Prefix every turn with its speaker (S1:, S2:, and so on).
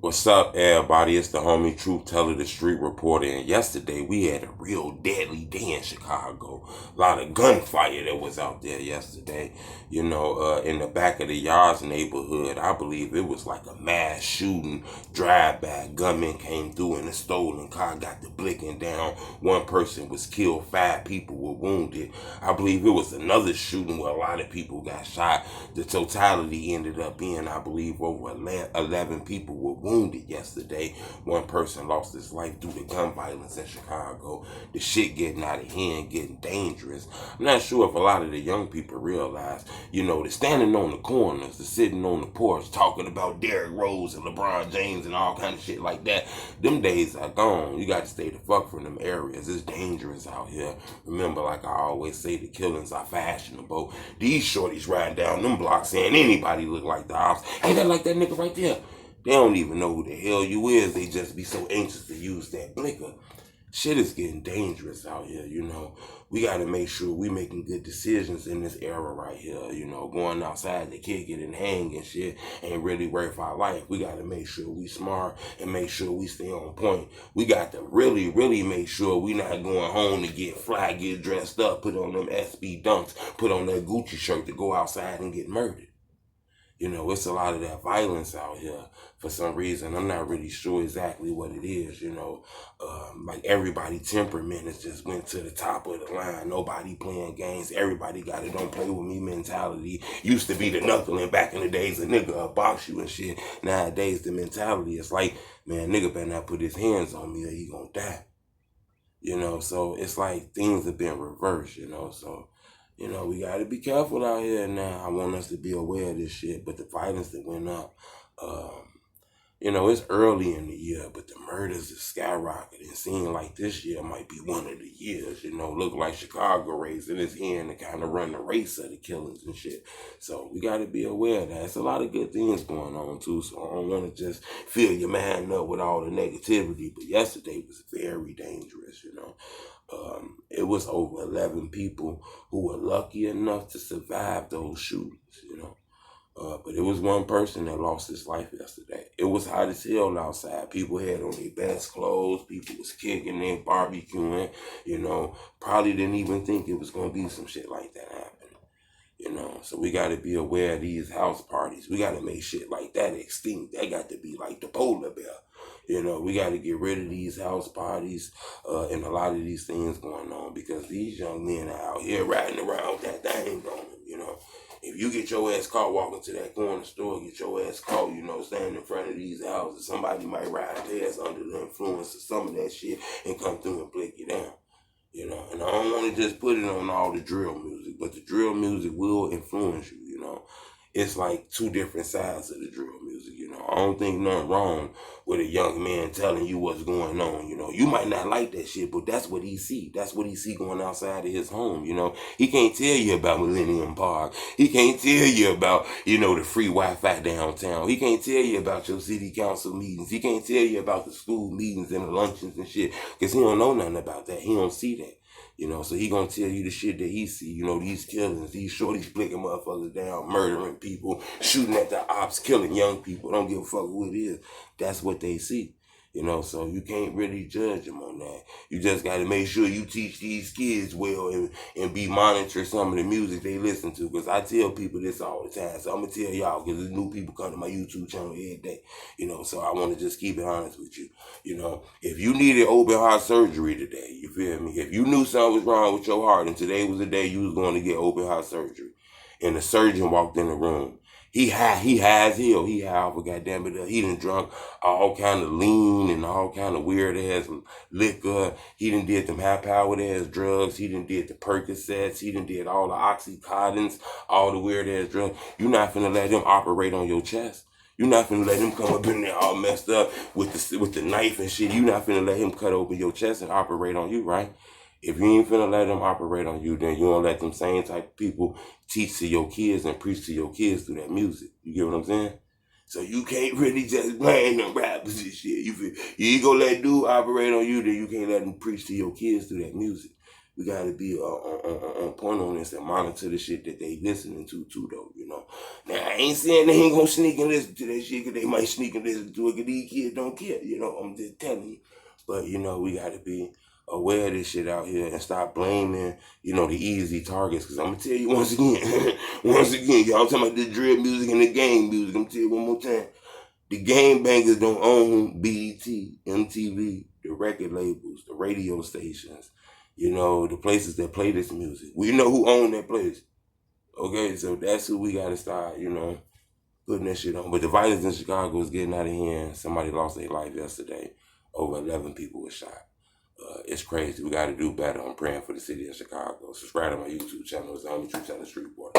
S1: What's up, everybody? It's the homie Truth Teller, the street reporter. And yesterday we had a real deadly day in Chicago. A lot of gunfire that was out there yesterday. In the back of the Yards neighborhood, I believe it was like a mass shooting drive-by. Gunmen came through in a stolen car, got the blicking down. One person was killed, 5 people were wounded. I believe it was another shooting where a lot of people got shot. The totality ended up being, I believe, over 11 people were wounded yesterday. One person lost his life due to gun violence in Chicago. The shit getting out of hand, getting dangerous. I'm not sure if a lot of the young people realize, they're standing on the corners, they're sitting on the porch talking about Derrick Rose and LeBron James and all kind of shit like that. Them days are gone. You got to stay the fuck from them areas. It's dangerous out here. Remember, like I always say, the killings are fashionable. These shorties riding down them blocks saying anybody look like the ops. Ain't that like that nigga right there? They don't even know who the hell you is. They just be so anxious to use that blicker. Shit is getting dangerous out here, We got to make sure we making good decisions in this era right here, Going outside to kick it and hang and shit ain't really worth our life. We got to make sure we smart and make sure we stay on point. We got to really, really make sure we not going home to get fly, get dressed up, put on them SB dunks, put on that Gucci shirt to go outside and get murdered. It's a lot of that violence out here for some reason. I'm not really sure exactly what it is, Like everybody temperament has just went to the top of the line. Nobody playing games. Everybody got a don't play with me mentality. Used to be the knuckling back in the days, a nigga will box you and shit. Nowadays, the mentality is like, man, nigga better not put his hands on me or he gonna die. So it's like things have been reversed, so we got to be careful out here now. I want us to be aware of this shit, but the violence that went up, it's early in the year, but the murders is skyrocketing. Seeing like this year might be one of the years, look like Chicago raising its hand to kind of run the race of the killings and shit. So we got to be aware of that. It's a lot of good things going on too, so I don't want to just fill your mind up with all the negativity, but yesterday was very dangerous, It was over 11 people who were lucky enough to survive those shootings, But it was one person that lost his life yesterday. It was hot as hell outside. People had on their best clothes. People was kicking and barbecuing, Probably didn't even think it was going to be some shit like that happening. So we got to be aware of these house parties. We got to make shit like that extinct. That got to be like the polar bear. We got to get rid of these house parties and a lot of these things going on because these young men are out here riding around with that thing on them, If you get your ass caught walking to that corner store, get your ass caught, standing in front of these houses, somebody might ride past under the influence of some of that shit and come through and blick you down. And I don't want to just put it on all the drill music, but the drill music will influence you, It's like two different sides of the drill music, I don't think nothing wrong with a young man telling you what's going on, You might not like that shit, but that's what he see. That's what he see going outside of his home, He can't tell you about Millennium Park. He can't tell you about, the free Wi-Fi downtown. He can't tell you about your city council meetings. He can't tell you about the school meetings and the luncheons and shit because he don't know nothing about that. He don't see that. So he gonna tell you the shit that he see, these killings, these shorties blicking motherfuckers down, murdering people, shooting at the ops, killing young people, don't give a fuck who it is. That's what they see. So you can't really judge them on that. You just got to make sure you teach these kids well and be monitoring some of the music they listen to. Because I tell people this all the time. So I'm going to tell y'all because there's new people come to my YouTube channel every day. So I want to just keep it honest with you. If you needed open heart surgery today, you feel me? If you knew something was wrong with your heart and today was the day you was going to get open heart surgery and the surgeon walked in the room, he high as hell. He high off of goddamn it. He done drunk all kind of lean and all kind of weird ass liquor. He done did them high powered ass drugs. He done did the Percocets. He done did all the Oxycontins, all the weird ass drugs. You not finna let him operate on your chest. You not finna let him come up in there all messed up with the knife and shit. You not finna let him cut open your chest and operate on you, right? If you ain't finna let them operate on you, then you don't let them same type of people teach to your kids and preach to your kids through that music. You get what I'm saying? So you can't really just blame them rappers and shit. You ain't gonna let dude operate on you, then you can't let him preach to your kids through that music. we gotta be on point on this and monitor the shit that they listening to too, though. Now I ain't saying they ain't gonna sneak and listen to that shit, 'cause they might sneak and listen to it, 'cause these kids don't care. I'm just telling you. But we gotta be aware of this shit out here and stop blaming, the easy targets. Cause I'm gonna tell you once again, y'all talking about the drill music and the gang music. I'm gonna tell you one more time. The game bangers don't own BET, MTV, the record labels, the radio stations, the places that play this music. We know who own that place. Okay, so that's who we gotta start, putting that shit on. But the violence in Chicago is getting out of hand. Somebody lost their life yesterday. Over 11 people were shot. It's crazy. We got to do better. I'm praying for the city of Chicago. Subscribe to my YouTube channel. It's the only true channel, Street Boy.